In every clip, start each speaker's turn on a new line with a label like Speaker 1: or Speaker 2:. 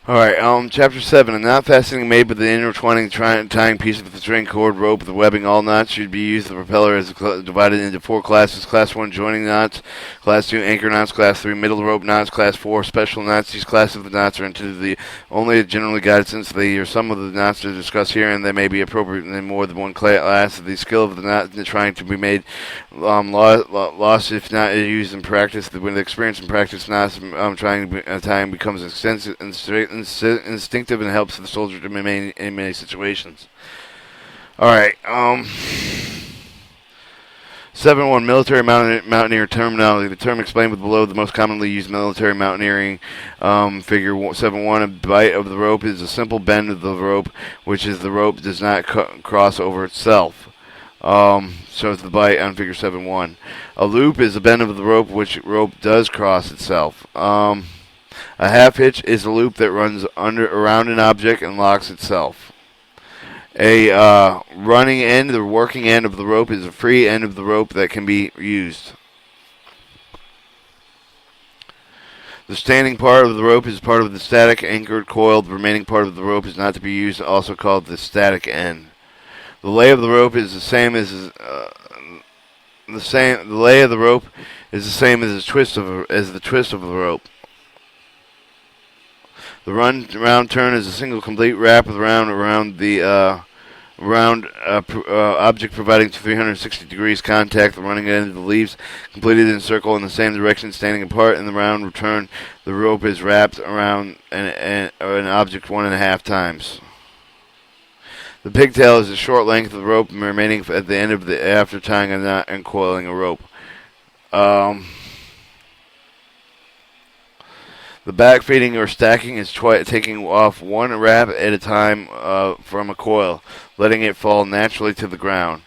Speaker 1: Alright, Chapter 7. A knot fastening made with the intertwining tying piece of the string, cord, rope, the webbing. All knots should be used. The propeller is divided into 4 classes. Class 1, joining knots. Class 2, anchor knots. Class 3, middle rope knots. Class 4, special knots. These classes of the knots are intended to be only generally guided since they are some of the knots to discuss here, and they may be appropriate in more than one class. The skill of the knot trying to be made lost if not used in practice. When the experience in practice knots tying becomes instinctive and helps the soldier to remain in many situations. Alright, 7.1 Military Mountaineer Terminology. The term explained below the most commonly used military mountaineering figure. 7.1 A bite of the rope is a simple bend of the rope, which is the rope does not cross over itself. Shows the bite on figure 7.1. A loop is a bend of the rope which rope does cross itself. A half hitch is a loop that runs around an object and locks itself. A running end, the working end of the rope, is a free end of the rope that can be used. The standing part of the rope is part of the static anchored coil. The remaining part of the rope is not to be used, also called the static end. The lay of the rope is the same as the lay of the rope is the same as the twist of the rope. The round turn is a single complete wrap around the object, providing 360 degrees contact. The running end of the leaves completed in a circle in the same direction, standing apart. In the round return, the rope is wrapped around an object 1.5 times. The pigtail is a short length of the rope remaining at the end of the after tying a knot and coiling a rope. The back feeding or stacking is taking off one wrap at a time from a coil, letting it fall naturally to the ground.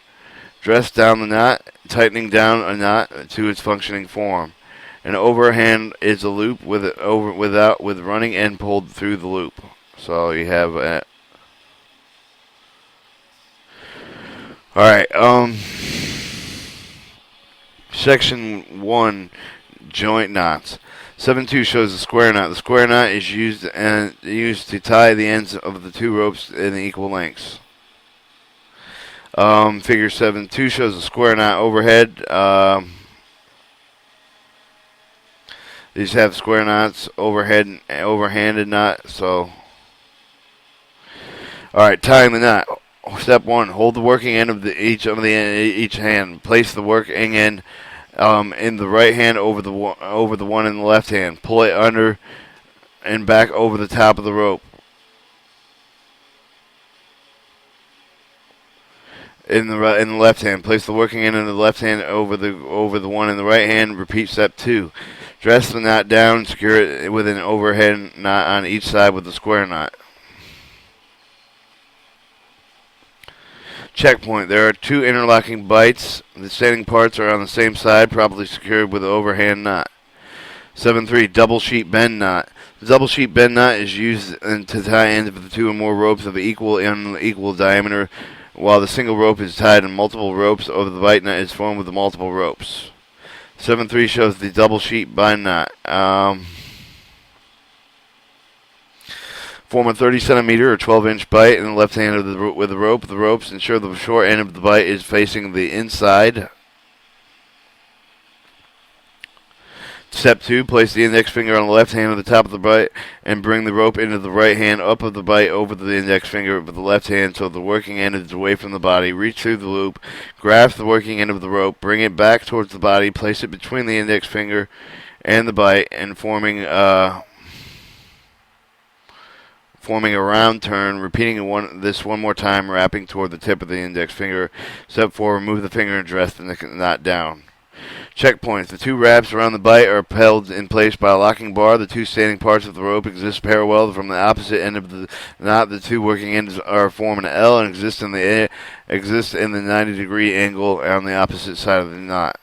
Speaker 1: Dress down the knot, tightening down a knot to its functioning form. An overhand is a loop with running end pulled through the loop. So you have alright, Section 1, joint knots. 7.2 shows the square knot. The square knot is used to tie the ends of the 2 ropes in equal lengths. Figure 7.2 shows the square knot overhead. These have square knots overhead and overhanded knot. So, all right, tying the knot. Step 1: hold the working end of each hand. Place the working end in the right hand over the one in the left hand. Pull it under and back over the top of the rope. In the left hand, place the working end in the left hand over the one in the right hand. Repeat step 2. Dress the knot down, secure it with an overhead knot on each side with the square knot. Checkpoint. There are 2 interlocking bites. The standing parts are on the same side, properly secured with an overhand knot. 7.3 Double sheet bend knot. The double sheet bend knot is used to tie ends of the 2 or more ropes of equal and unequal diameter, while the single rope is tied in multiple ropes over the bite knot is formed with the multiple ropes. 7.3 shows the double sheet bind knot. Form a 30 centimeter or 12-inch bite in the left hand with the rope. The ropes ensure the short end of the bite is facing the inside. Step 2, place the index finger on the left hand at the top of the bite and bring the rope into the right hand up of the bite over the index finger with the left hand so the working end is away from the body. Reach through the loop, grasp the working end of the rope, bring it back towards the body, place it between the index finger and the bite, and forming a round turn, repeating this one more time, wrapping toward the tip of the index finger. Step 4, remove the finger and dress the knot down. Checkpoints. The 2 wraps around the bite are held in place by a locking bar. The 2 standing parts of the rope exist parallel from the opposite end of the knot. The 2 working ends are form an L and exist in the 90-degree angle on the opposite side of the knot.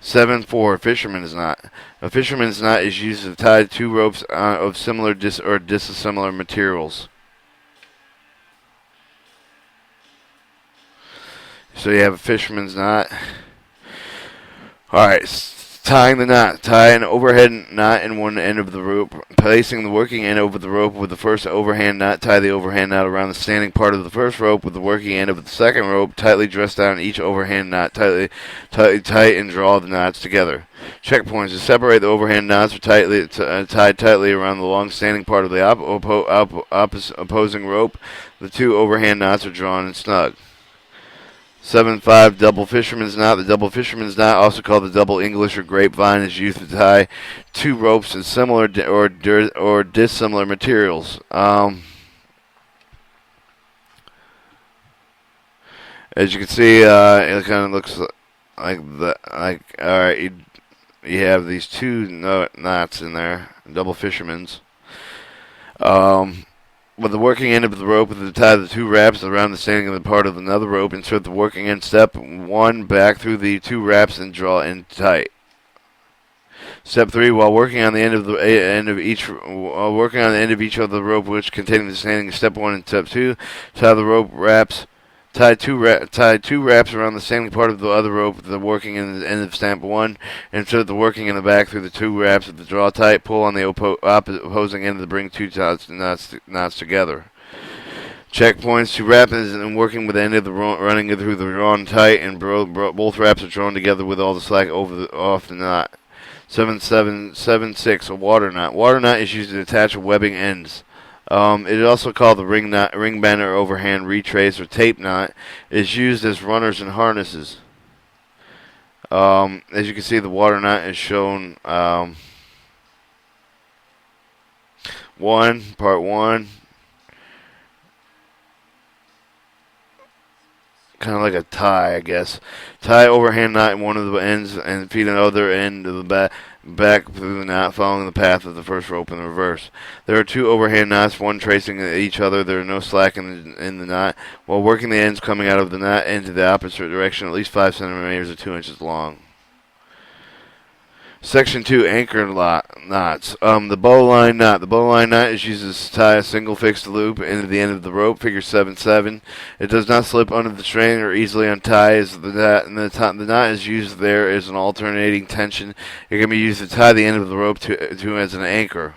Speaker 1: 7.4 Fisherman's knot. A fisherman's knot is used to tie 2 ropes of similar or dissimilar materials. So you have a fisherman's knot. Alright, Tying the knot. Tie an overhead knot in one end of the rope. Placing the working end over the rope with the first overhand knot. Tie the overhand knot around the standing part of the first rope with the working end of the second rope. Tightly dress down each overhand knot. Tight and draw the knots together. Checkpoints. To separate the overhand knots are tied tightly around the long standing part of the opposing rope. The two overhand knots are drawn and snug. 7-5 double fisherman's knot. The double fisherman's knot, also called the double English or grapevine, is used to tie two ropes in similar or dissimilar materials. As you can see, it kind of looks like that. All right, you have these two knots in there, double fisherman's. With the working end of the rope, to tie the two wraps around the standing of the part of another rope, insert the working end step 1 back through the two wraps and draw in tight. Step 3, while working on the end of each of the rope which containing the standing, step 1 and step 2, tie the rope wraps. Tie two wraps around the standing part of the other rope with the working end of step 1. Insert the working in the back through the two wraps with the draw tight. Pull on the opposing end to bring two knots together. Checkpoints. Two wraps and working with the end of the running through the drawn tight, and both wraps are drawn together with all the slack off the knot. 7-6 a water knot. Water knot is used to attach webbing ends. It is also called the ring band or overhand retrace or tape knot. It is used as runners and harnesses. As you can see, the water knot is shown part 1. Kind of like a tie, I guess. Tie overhand knot in one of the ends and feed another end of the back through the knot, following the path of the first rope in the reverse. There are two overhand knots, one tracing each other. There are no slack in the knot. While working the ends coming out of the knot into the opposite direction, at least 5 centimeters or 2 inches long. Section 2, anchor knots. The bowline knot. The bowline knot is used to tie a single fixed loop into the end of the rope, figure 7-7. It does not slip under the strain or easily untie, as the knot is used there as an alternating tension. It can be used to tie the end of the rope to as an anchor.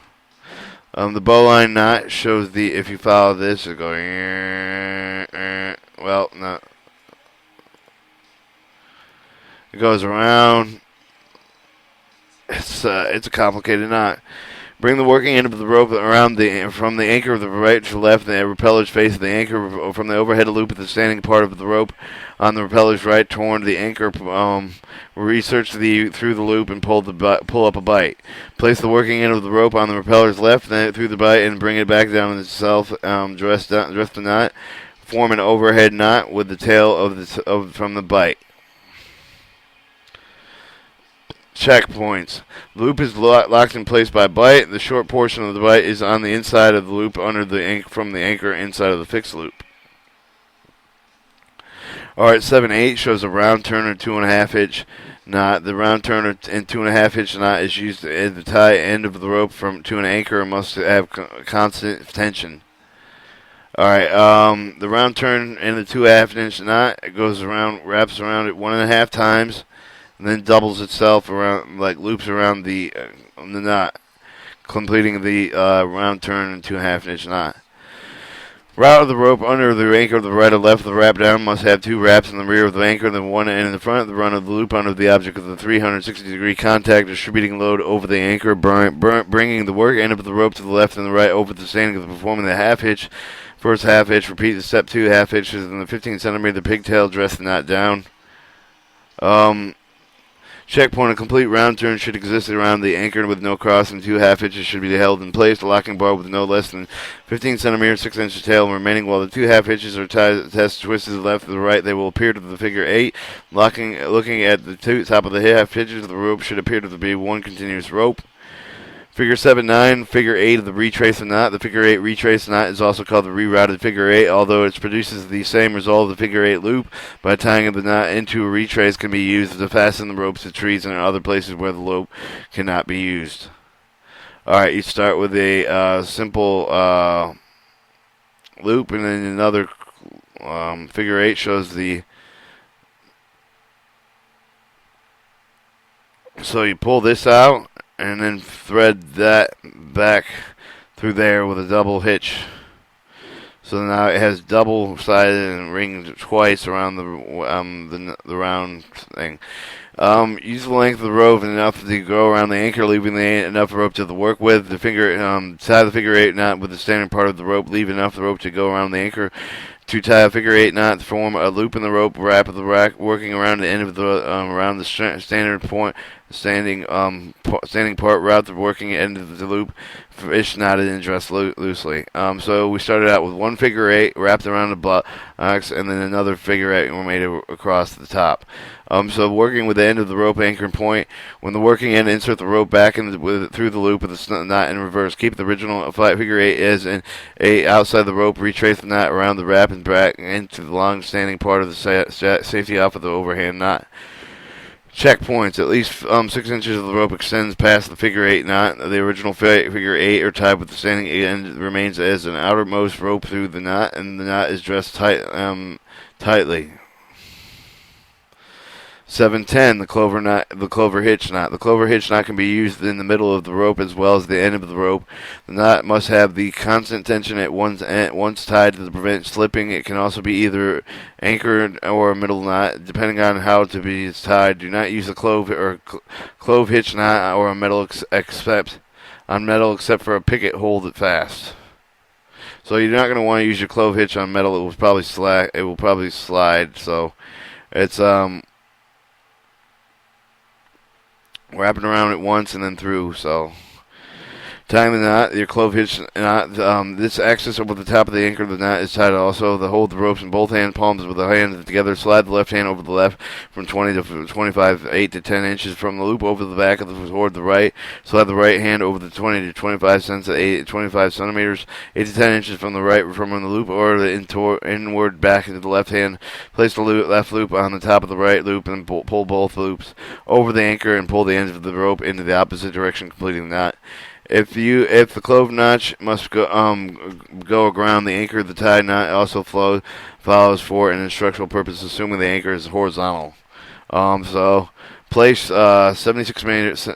Speaker 1: The bowline knot shows if you follow this, it goes, well, no. It goes around. It's a complicated knot. Bring the working end of the rope around from the anchor of the right to left. The propeller's face of the anchor from the overhead loop at the standing part of the rope on the propeller's right toward the anchor. Research through the loop and pull up a bight. Place the working end of the rope on the propeller's left, then through the bight, and bring it back down on itself. Dress the knot. Form an overhead knot with the tail from the bight. Checkpoints. The loop is locked in place by bight. The short portion of the bight is on the inside of the loop from the anchor inside of the fixed loop. Alright, 7-8 shows a round turner 2.5 inch knot. The round turner and 2.5 inch knot is used to tie end of the rope to an anchor and must have constant tension. Alright, the round turn and the 2.5 inch knot wraps around it 1.5 times. And then doubles itself around, like loops around the knot, completing the round turn and 2.5 inch knot. Route of the rope under the anchor of the right or left of the wrap down must have two wraps in the rear of the anchor, the one end in the front. The run of the loop under the object of the 360-degree contact, distributing load over the anchor, bringing the work end of the rope to the left and the right over the standing of the performing the half hitch. First half hitch, repeat the step 2 half hitches, and the 15 centimeter pigtail, dress the knot down. Checkpoint, a complete round turn should exist around the anchor with no cross, and 2 half hitches should be held in place. The locking bar with no less than 15 centimeters, 6 inches tail remaining. While the 2 half hitches are twisted to the left or the right, they will appear to the figure 8. Looking at the top of the half hitches, the rope should appear to be one continuous rope. Figure 7-9, figure 8 of the retrace knot. The figure 8 retrace knot is also called the rerouted figure 8, although it produces the same result of the figure 8 loop. By tying the knot into a retrace can be used to fasten the ropes to trees and other places where the loop cannot be used. Alright, you start with a simple loop, and then another figure 8 shows the So you pull this out and then thread that back through there with a double hitch. So now it has double-sided and ringed twice around the round thing. Use the length of the rope enough to go around the anchor, leaving enough rope to work with. The finger tie the figure eight knot with the standing part of the rope. Leave enough rope to go around the anchor. To tie a figure eight knot to form a loop in the rope, wrap of the rack, working around the end of the around the standard point, standing part, route the working end of the loop, fish knotted and dressed loosely. So we started out with one figure eight wrapped around the box, and then another figure eight were made across the top. So working with the end of the rope anchor point, when the working end, insert the rope back through the loop with the knot in reverse. Keep the original figure eight as an eight outside the rope. Retrace the knot around the wrap and back into the long-standing part of the safety off of the overhand knot. Checkpoints. At least 6 inches of the rope extends past the figure eight knot. The original figure eight are tied with the standing end remains as an outermost rope through the knot, and the knot is dressed tightly. 710, the clover hitch knot. The clover hitch knot can be used in the middle of the rope as well as the end of the rope. The knot must have the constant tension at once tied to prevent slipping. It can also be either anchored or a middle knot, depending on how to be tied. Do not use a clove hitch knot or a metal except for a picket. Hold it fast. So you're not going to want to use your clove hitch on metal. It will probably slide. So it's wrapping around it once and then through. So tying the knot, your clove hitch knot, this axis over the top of the anchor of the knot is tied also. Hold the ropes in both hand palms with the hands together. Slide the left hand over the left from 20 to 25, 8 to 10 inches from the loop over the back of toward the right. Slide the right hand over the 20 to 25 25 centimeters, 8 to 10 inches from the right from the loop or the inward back into the left hand. Place the left loop on the top of the right loop and pull both loops over the anchor and pull the ends of the rope into the opposite direction, completing the knot. If the clove notch must go around the anchor, the tie knot also follows for an instructional purpose, assuming the anchor is horizontal. So place 76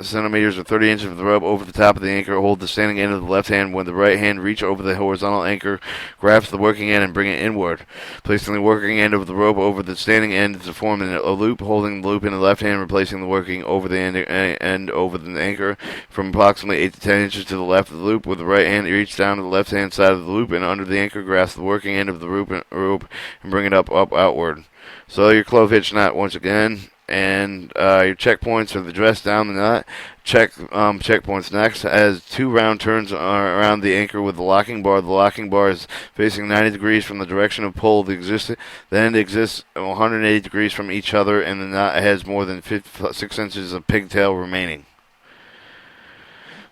Speaker 1: centimeters or 30 inches of the rope over the top of the anchor. Hold the standing end of the left hand when the right hand reach over the horizontal anchor. Grasp the working end and bring it inward. Placing the working end of the rope over the standing end to form a loop. Holding the loop in the left hand, replacing the working over the end over the anchor from approximately 8 to 10 inches to the left of the loop. With the right hand, reach down to the left hand side of the loop and under the anchor. Grasp the working end of the rope and bring it up outward. So your clove hitch knot once again. And your checkpoints are the dress down the knot. Checkpoints next has 2 round turns around the anchor with the locking bar. The locking bar is facing 90 degrees from the direction of pull. The end exists 180 degrees from each other, and the knot has more than 6 inches of pigtail remaining.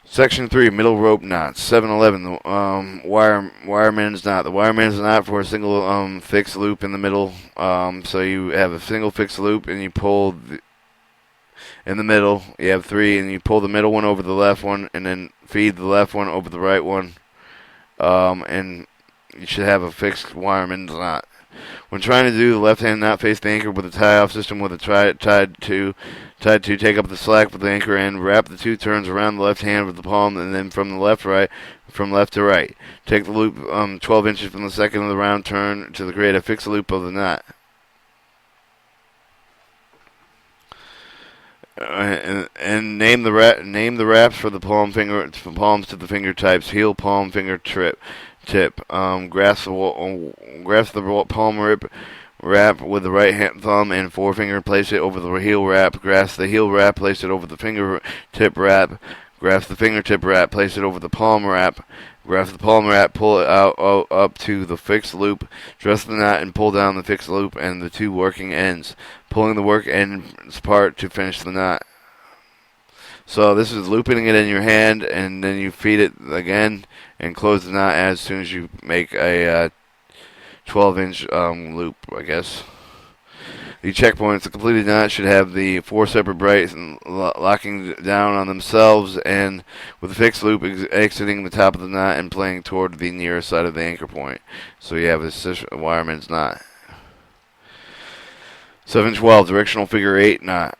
Speaker 1: Section 3, middle rope knots. 711, the wireman's knot. The wireman's knot for a single fixed loop in the middle. So you have a single fixed loop and you pull in the middle. You have 3 and you pull the middle one over the left one and then feed the left one over the right one. And you should have a fixed wireman's knot. When trying to do the left-hand knot, face the anchor with a tie-off system with a tied to. Take up the slack with the anchor end. Wrap the 2 turns around the left hand with the palm, and then from left to right. Take the loop 12 inches from the second of the round turn to create a fixed loop of the knot. And name the wraps for the palms to the finger types. Heel, palm, finger, tip. Grasp the palm wrap with the right hand thumb and forefinger. Place it over the heel wrap. Grasp the heel wrap. Place it over the fingertip wrap. Grasp the fingertip wrap. Place it over the palm wrap. Grasp the palm wrap. Pull it out up to the fixed loop. Dress the knot and pull down the fixed loop and the 2 working ends. Pulling the work ends part to finish the knot. So this is looping it in your hand, and then you feed it again and close the knot as soon as you make a 12-inch loop, I guess. The checkpoints, the completed knot should have the 4 separate brights locking down on themselves, and with the fixed loop exiting the top of the knot and playing toward the nearest side of the anchor point. So you have a wireman's knot. 712, directional figure 8 knot.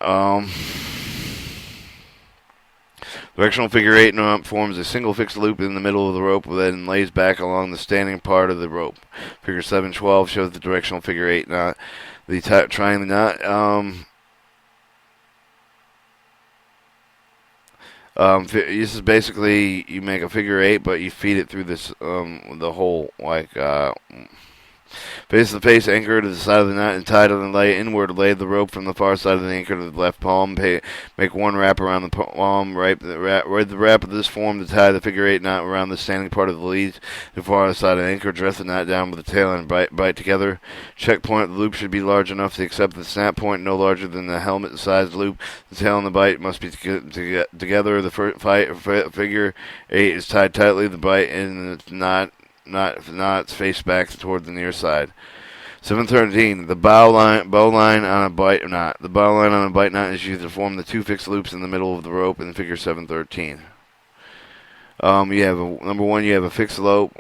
Speaker 1: Directional figure 8 forms a single fixed loop in the middle of the rope, then lays back along the standing part of the rope. Figure 712 shows the directional figure 8 knot. Trying the knot. This is basically you make a figure 8, but you feed it through this the hole like. Face to face, anchor to the side of the knot and tied on the lay inward. Lay the rope from the far side of the anchor to the left palm. Make one wrap around the palm. Right the wrap of this form to tie the figure 8 knot around the standing part of the lead to the far side of the anchor. Dress the knot down with the tail and bite together. Check point. The loop should be large enough to accept the snap point, no larger than the helmet-sized loop. The tail and the bite must be together. The figure 8 is tied tightly. The bite and the knots face back toward the near side. 713. The bow line on a bite knot. The bow line on a bite knot is used to form the two fixed loops in the middle of the rope in figure 713. You have number one. You have a fixed loop,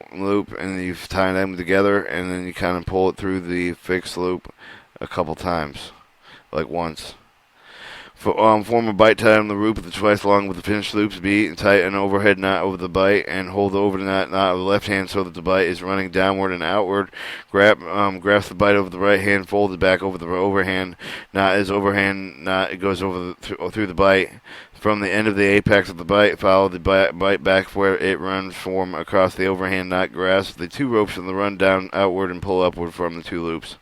Speaker 1: and you tie them together, and then you kind of pull it through the fixed loop a couple times, like once. Form a bite tie on the rope with twice long with the finished loops. Beat and tight an overhead knot over the bite and hold over the knot with the left hand so that the bite is running downward and outward. Grasp the bite over the right hand, fold it back over the overhand knot. As overhand knot, it goes over through the bite. From the end of the apex of the bite, follow the bite back where it runs, form across the overhand knot. Grasp the two ropes and the run down outward and pull upward from the two loops.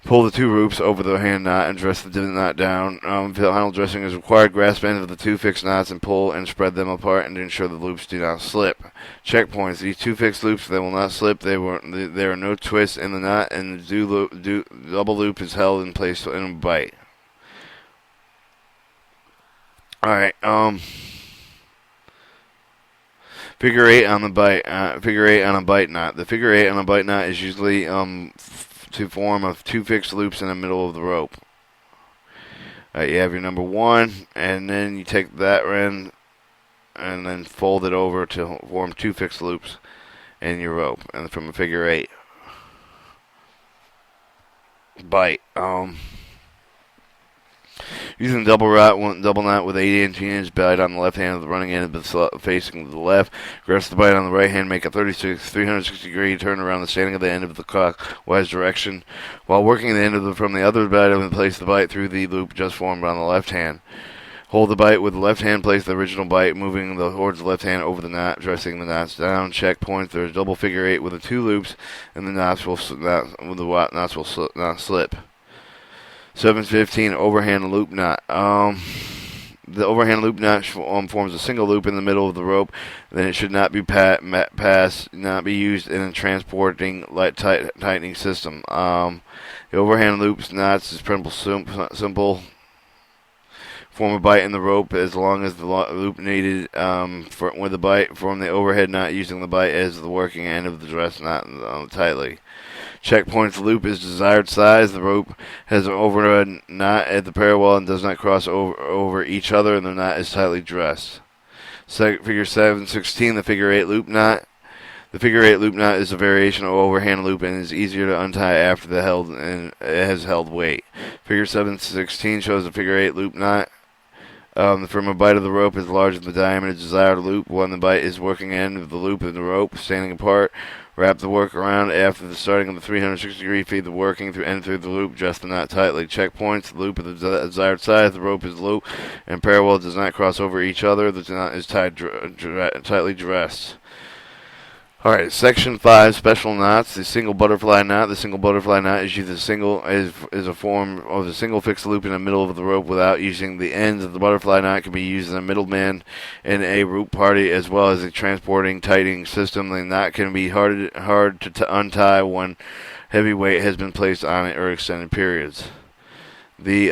Speaker 1: Pull the two loops over the hand knot and dress the knot down. Final dressing is required. Grasp ends of the two fixed knots and pull and spread them apart and ensure the loops do not slip. Checkpoints. These two fixed loops, they will not slip. There are no twists in the knot, and the double loop is held in place in a bite. Alright, figure 8 on the bite. Figure 8 on a bite knot. The figure 8 on a bite knot is usually to form of two fixed loops in the middle of the rope. You have your number one, and then you take that end and then fold it over to form two fixed loops in your rope, and from a figure 8 bite. Using double knot with 18-inch bite on the left hand of the running end facing to the left. Grasp the bite on the right hand. Make a 360 degree turn around the standing of the end of the clockwise direction. While working the end from the other bite, and place the bite through the loop just formed on the left hand. Hold the bite with the left hand. Place the original bite, moving towards the left hand over the knot, dressing the knots down. Check points. There's a double figure 8 with the two loops, and the knots will not slip. 715 overhand loop knot. The overhand loop knot forms a single loop in the middle of the rope. Then it should not be not be used in a transporting tightening system. The overhand loop knots is simple. Form a bite in the rope as long as the loop needed with the bite. Form the overhead knot using the bite as the working end of the dress knot tightly. Checkpoints. The loop is desired size. The rope has an overhead knot at the parallel and does not cross over each other, and the knot is tightly dressed. Figure 716, the figure 8 loop knot. The figure 8 loop knot is a variation of overhand loop and is easier to untie after it has held weight. Figure 716 shows the figure 8 loop knot. From a bite of the rope is larger than the diameter of the desired loop. When the bite is working end of the loop and the rope standing apart, wrap the work around after the starting of the 360 degree. Feed the working through the loop. Dress the knot tightly. Checkpoints. The loop of the desired size. The rope is loop and parallel. Does not cross over each other. The knot is tightly dressed. Alright, section 5, special knots. The single butterfly knot. The single butterfly knot is used as a form of a single fixed loop in the middle of the rope without using the ends of the butterfly knot. Can be used as a middleman in a rope party as well as a transporting tightening system. The knot can be hard to untie when heavy weight has been placed on it or extended periods. The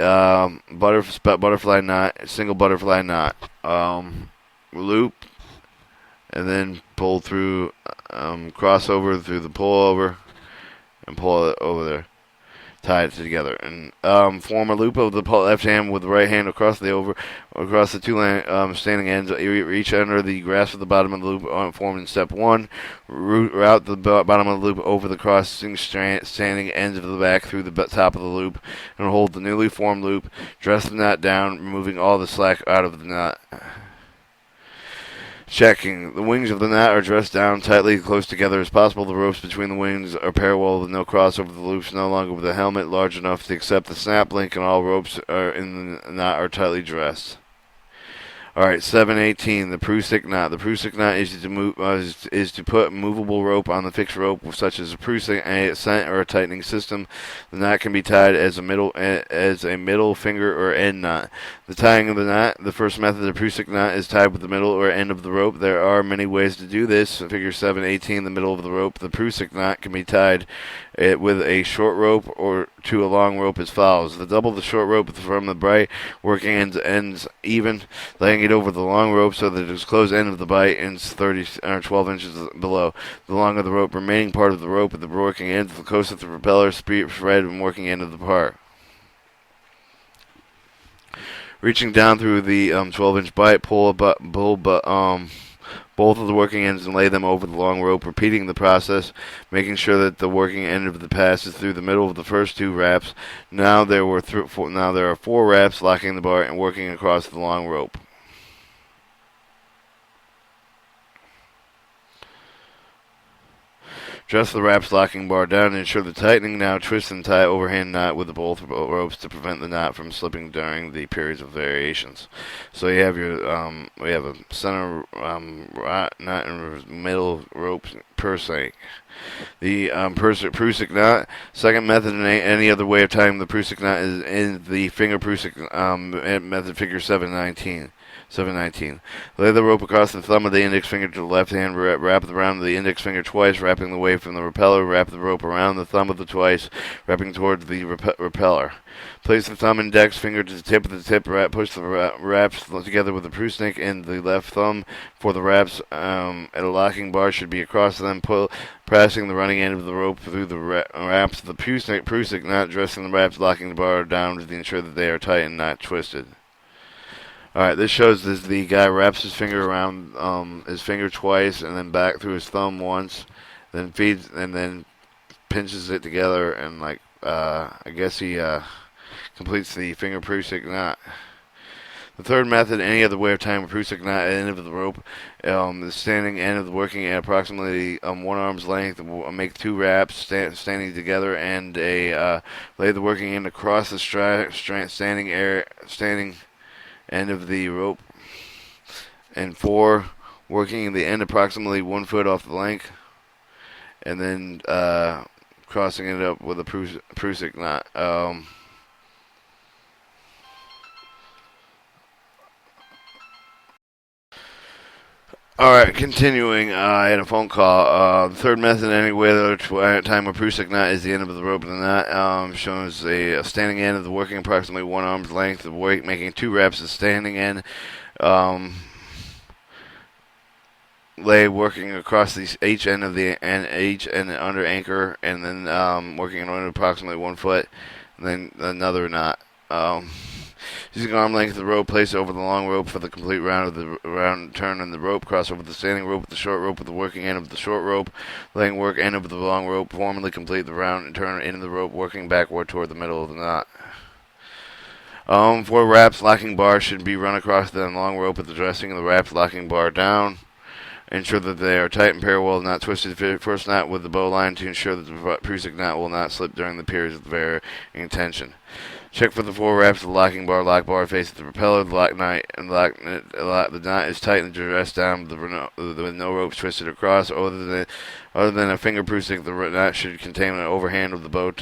Speaker 1: butterfly knot, single butterfly knot, loop, and then pull through, cross over through the pull over, and pull it over there. Tie it together, and form a loop of the left hand with the right hand across the two standing ends. Reach under the grasp of the bottom of the loop formed in step 1. Route the bottom of the loop over the crossing standing ends of the back through the top of the loop, and hold the newly formed loop. Dress the knot down, removing all the slack out of the knot. Checking. The wings of the knot are dressed down tightly, close together as possible. The ropes between the wings are parallel with no crossover. The loops no longer with the helmet large enough to accept the snap link, and all ropes are in the knot are tightly dressed. All right, 718. The Prusik knot. The Prusik knot is to put movable rope on the fixed rope, such as a Prusik scent or a tightening system. The knot can be tied as a middle finger or end knot. The tying of the knot. The first method of Prusik knot is tied with the middle or end of the rope. There are many ways to do this. Figure 718. The middle of the rope. The Prusik knot can be tied with a short rope or to a long rope as follows. Double the short rope from the bight, working ends even, laying it over the long rope so that its closed end of the bight ends 12 inches below. The longer the rope, remaining part of the rope at the working end, the closer the propeller thread and working end of the part. Reaching down through the 12-inch bight, pull both of the working ends and lay them over the long rope, repeating the process, making sure that the working end of the pass is through the middle of the first two wraps. Now there are 4 wraps locking the bar and working across the long rope. Dress the wraps locking bar down and ensure the tightening. Now twist and tie overhand knot with both ropes to prevent the knot from slipping during the periods of variations. So you have your we have a center knot and middle rope Prusik. The Prusik knot. Second method and any other way of tying the Prusik knot is in the finger Prusik method, figure 719. 719. Lay the rope across the thumb of the index finger to the left hand, wrap it around the index finger twice, wrapping the way from the repeller, wrap the rope around the thumb of the twice, wrapping towards the repeller. Place the thumb index finger to the tip of the tip, push the wraps together with the Prusik and the left thumb for the wraps, and a locking bar should be across them, pressing the running end of the rope through the wraps of the Prusik knot, dressing the wraps, locking the bar down to ensure that they are tight and not twisted. Alright, this shows the guy wraps his finger around his finger twice and then back through his thumb once, then feeds and then pinches it together and I guess he completes the finger Prusik knot. The third method, any other way of tying a Prusik knot at the end of the rope, the standing end of the working at approximately 1 arm's length. Make 2 wraps standing together and lay the working end across the standing end of the rope, and 4 working the end approximately 1 foot off the length, and then crossing it up with a Prusik knot. Alright, continuing, I had a phone call. The third method, any way to time a Prusik knot is the end of the rope. The knot shows a standing end of the working approximately 1 arm's length of weight, making 2 wraps of standing end. Lay working across the H end of the H and under anchor, and then working on approximately 1 foot, and then another knot. Using arm length of the rope, place over the long rope for the complete round turn in the rope. Cross over the standing rope with the short rope with the working end of the short rope. Laying work end of the long rope. Formally complete the round and turn into the rope, working backward toward the middle of the knot. 4 wraps locking bar should be run across the long rope with the dressing of the wraps locking bar down. Ensure that they are tight and parallel, not twisted. First knot with the bow line to ensure that the Prusik knot will not slip during the periods of varying tension. Check for the 4 wraps of the locking bar. Lock bar faces the propeller. The knot is tight and dressed down with no ropes twisted across. Other than a finger Prusik, the knot should contain an overhand of the bow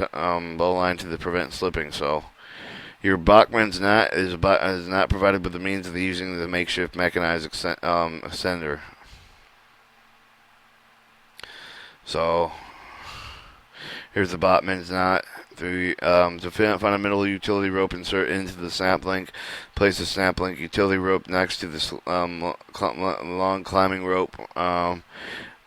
Speaker 1: line to prevent slipping. So, your Bachmann's knot is not provided with the means of using the makeshift mechanized ascender. So, here's the Bachmann's knot. To find a middle utility rope, insert into the snap link. Place the snap link utility rope next to the long climbing rope.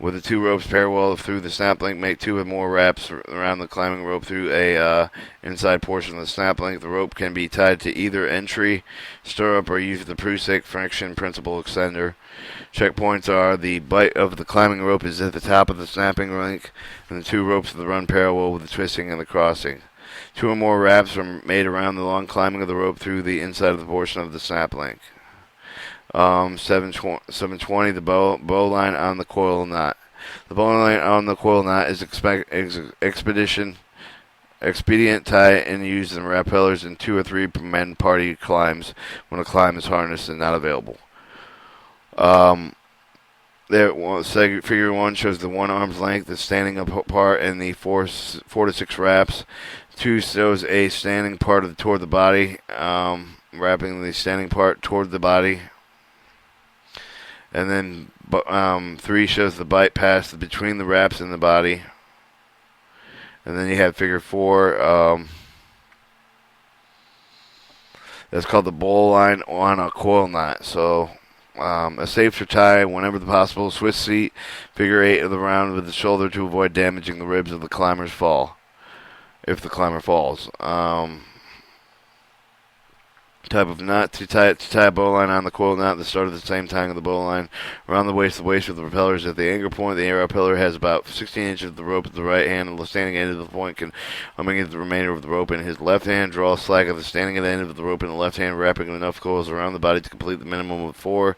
Speaker 1: With the 2 ropes parallel through the snap link, make 2 or more wraps around the climbing rope through a inside portion of the snap link. The rope can be tied to either entry, stirrup, or use the Prusik friction principle extender. Checkpoints are the bight of the climbing rope is at the top of the snapping link, and the 2 ropes of the run parallel with the twisting and the crossing. 2 or more wraps are made around the long climbing of the rope through the inside of the portion of the snap link. 720, the bow line on the coil knot. The bow line on the coil knot is expedient tie and used in rappellers in 2 or 3 men party climbs when a climb is harnessed and not available. Figure 1 shows the 1 arm's length is standing apart in the 4 to 6 wraps. 2 shows a standing part toward the body, wrapping the standing part toward the body. And then 3 shows the bite pass between the wraps and the body. And then you have figure 4. That's called the bowl line on a coil knot. So a safer tie whenever possible. Swiss seat. Figure 8 of the round with the shoulder to avoid damaging the ribs of the climber's fall. If the climber falls. Type of knot to tie a bow line on the coil knot. The start of the same tying of the bow line around the waist of the propeller is at the anchor point. The air propeller has about 16 inches of the rope at the right hand, and the standing end of the point can get the remainder of the rope in his left hand. Draw a slack at the standing end of the rope in the left hand, wrapping enough coils around the body to complete the minimum of 4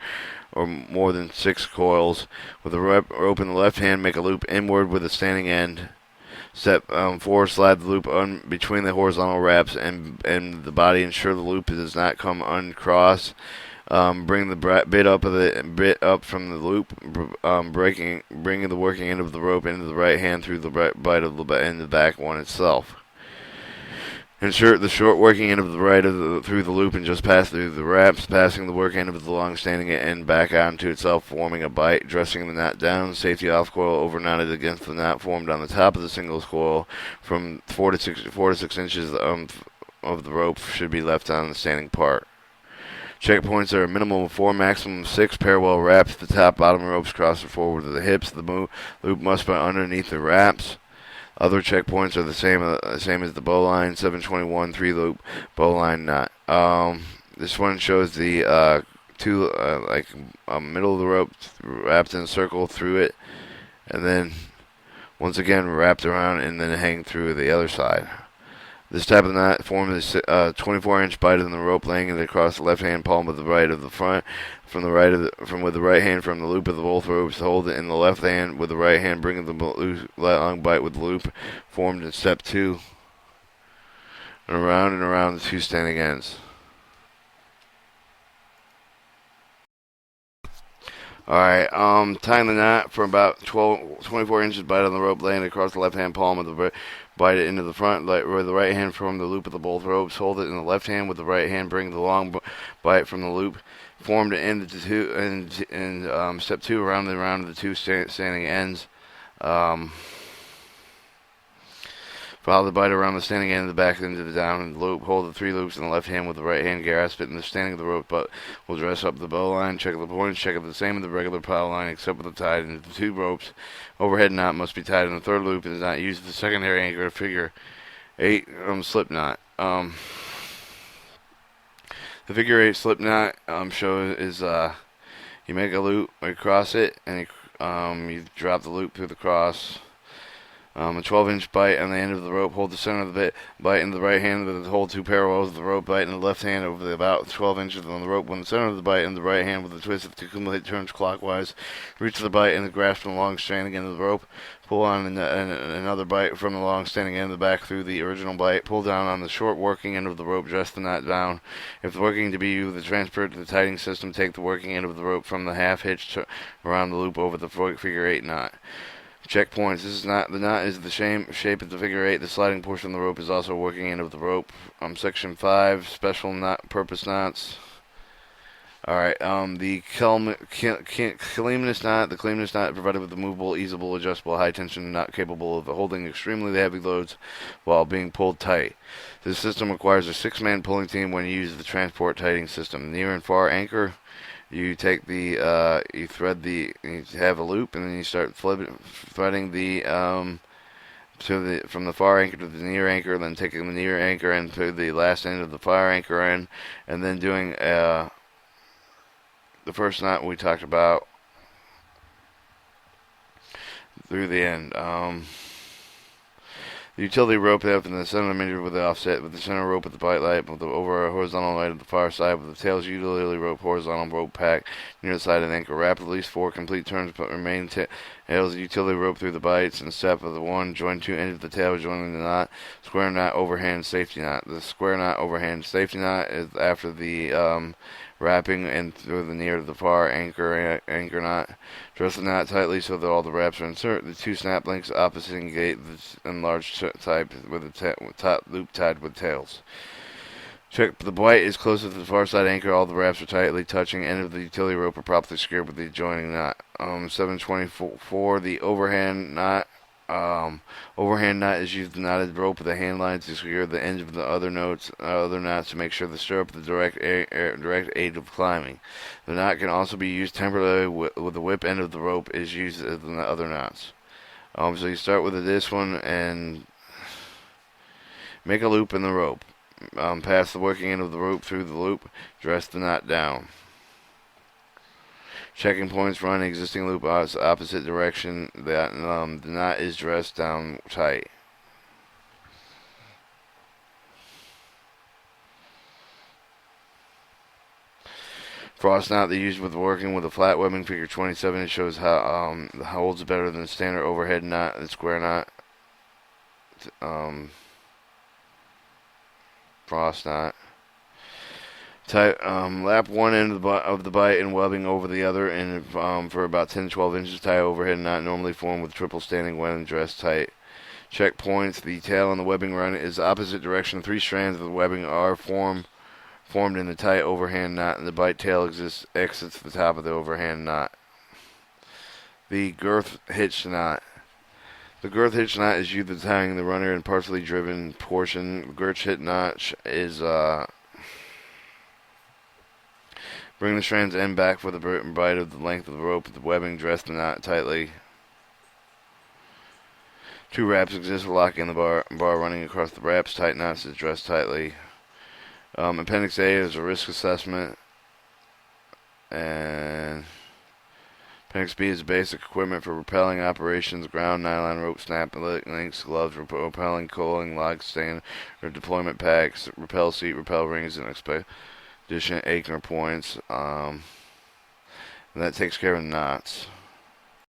Speaker 1: or more than 6 coils. With the rope in the left hand, make a loop inward with the standing end. Step 4, slide the loop between the horizontal wraps and the body. Ensure the loop does not come uncrossed. Bring the bit up from the loop, bringing the working end of the rope into the right hand through the bite of the end of the back one itself. Insert the short working end of the right through the loop and just pass through the wraps, passing the work end of the long standing end back onto itself, forming a bite, dressing the knot down, safety off coil over knotted against the knot formed on the top of the singles coil from 4 to 6 inches of the rope should be left on the standing part. Checkpoints are a minimum of 4, maximum of 6 parallel wraps. The top bottom ropes cross forward to the hips. The loop must be underneath the wraps. Other checkpoints are the same as the bow line. 721 3-loop bow line knot. This one shows the middle of the rope wrapped in a circle through it, and then once again wrapped around and then hang through the other side. This type of knot forms a 24-inch bite in the rope, laying it across the left-hand palm of the right of the front, with the right hand from the loop of the both ropes. Hold it in the left hand with the right hand, bringing the long bite with the loop formed in step 2, and around the 2 standing ends. Alright, tying the knot for about 24 inches bite on the rope, laying it across the left-hand palm of the bite it into the front, with the right hand from the loop of the both ropes. Hold it in the left hand with the right hand, bring the long bite from the loop formed in step 2 around the 2 standing ends. Follow the bite around the standing end of the back into the down loop. Hold the 3 loops in the left hand with the right hand. Grasp it in the standing of the rope, but will dress up the bow line. Check the points. Check it the same as the regular plow line, except with the tied into the 2 ropes. Overhead knot must be tied in the 3rd loop and is not used as the secondary anchor. Figure 8 slip knot. The figure 8 slip knot is you make a loop, you cross it, and you drop the loop through the cross. A 12-inch bite on the end of the rope. Hold the center of the bite in the right hand with hold 2 parallels of the rope. Bite in the left hand over about 12 inches on the rope. When the center of the bite in the right hand with a twist of 2 complete turns clockwise. Reach the bite and grasp the long standing end of the rope. Pull on another bite from the long standing end of the back through the original bite. Pull down on the short working end of the rope. Dress the knot down. If the working to be used, the transfer to the tightening system, take the working end of the rope from the half hitch around the loop over the figure 8 knot. Checkpoints. The knot is the shape of the figure 8. The sliding portion of the rope is also working end of the rope. Section 5, special knot purpose knots. Alright, the Cleanliness knot. The Cleanliness knot provided with a movable, easable, adjustable, high tension knot capable of holding extremely heavy loads while being pulled tight. This system requires a 6-man pulling team when you use the transport tightening system. Near and far anchor. You take you have a loop, and then you start threading from the far anchor to the near anchor, then taking the near anchor end to the last end of the far anchor end, and then doing the first knot we talked about through the end. The utility rope up in the centimeter with the offset with the center rope at the bite light with the over a horizontal light at the far side with the tails utility rope horizontal rope pack near the side of the anchor. Wrap at least 4 complete turns but remain tails utility rope through the bites and step of the one. Join 2 ends of the tail joining the knot. Square knot overhand safety knot. The square knot overhand safety knot is after the wrapping and through the near to the far anchor knot. Dress the knot tightly so that all the wraps are inserted. The 2 snap links opposite engage the enlarged type with the top loop tied with tails. Check the bite is closer to the far side anchor. All the wraps are tightly touching. End of the utility rope are properly secured with the adjoining knot. 724. The overhand knot. Overhand knot is used the knotted rope with the hand lines to secure the ends of the other knots to make sure the stirrup the direct aid of climbing. The knot can also be used temporarily with the whip end of the rope is used as the other knots. So you start with this one and make a loop in the rope. Pass the working end of the rope through the loop. Dress the knot down. Checking points, run existing loop opposite direction. The knot is dressed down tight. Frost knot they used with working with a flat webbing figure 27. It shows how holds better than the standard overhead knot and square knot. Frost knot. Lap one end of the bite and webbing over the other, and for about 10-12 inches. Tie overhead knot normally formed with triple standing when dressed tight. Check points. The tail on the webbing run is opposite direction. 3 strands of the webbing are formed in the tight overhand knot, and the bite tail exits the top of the overhand knot. The girth hitch knot. The girth hitch knot is used for tying the runner and partially driven portion. The girth hitch knot is bring the strand's end back for the bite of the length of the rope with the webbing. Dress the knot tightly. 2 wraps exist for locking the bar running across the wraps. Tight knots is dressed tightly. Appendix A is a risk assessment. And Appendix B is basic equipment for rappelling operations. Ground, nylon rope, snap links, gloves, rappelling, coiling, log stand, or deployment packs, rappel seat, rappel rings, and expedition anchor points. And that takes care of the knots.